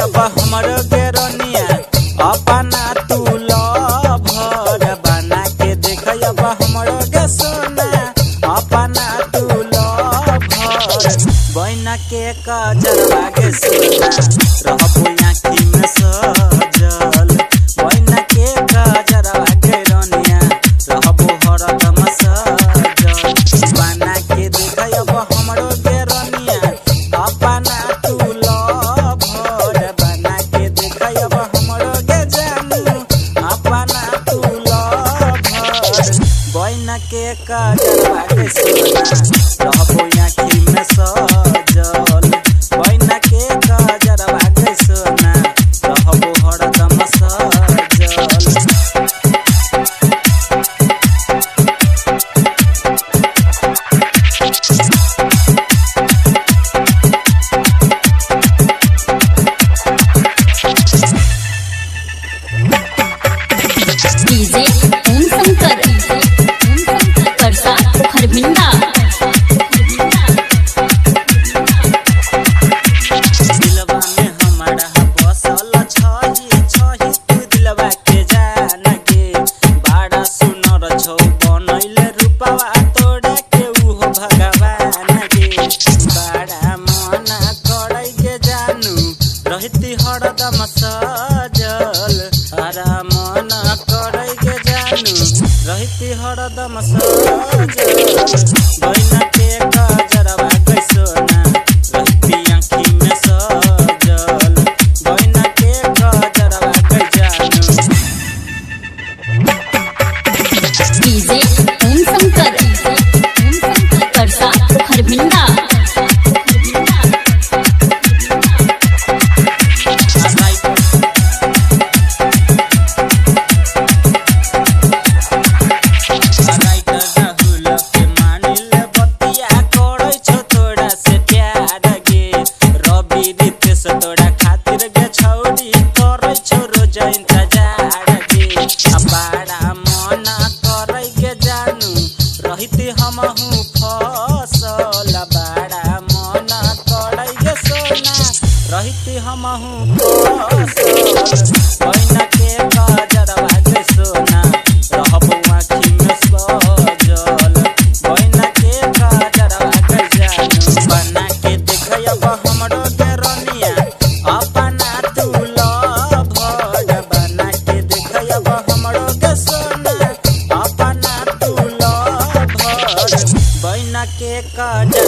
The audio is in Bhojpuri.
अब हमरो गेरनिया अपना तू लभर बना के देख अब हमरो गे सोना अपना तू लभर बना के कजरवा गे सोना रहबो आँखी में सजल बना के कजरवा गेरनिया रहबो हरदम सजल बना के देख अब हमरो गेरनिया अपना तू लभर बना के देख अब हमरो गे जानू अपना तू लभर बना के कजरवा गे सोना रहबो आँखी में सजल बना के कजरवा गे सोना रहबो हरदम सजल। डीजे ओम शंकर परसा खरभिंडा। दिलवा में हमारा बसल छही छही तू दिलवा के जान गे बड़ा सुनर छौ बनैले रूपवा तोड़ा के उहो भगवान गे बड़ा मना करै गे जानू रहती हरदम सजल हरा मना करै गे जानू रहती हरदम सजल बना के कजरवा गे सोना रहती आँखी में सजल बना के कजरवा गे जानू। डीजे ओम शंकर परसा खरभिंडा। राइटर राहुल के मानिल बतिया करै छौ तोरा से प्यार गे रवि रितेश तोरा खातिर गे छौरी करै छौ रोज इंतजार गे बड़ा मना करै गे जानू रहती हमहू फसल बड़ा मना करै गे सोना रहती हमहू फसल बना के कजरवा गे सोना रहबो आँखी में सजल बना के कजरवा गे जानू बना के देख अब हमरो गेरनिया अपना तू लभर बना के देख अब हमरो गे सोना अपना तू लभर बना के कजरवा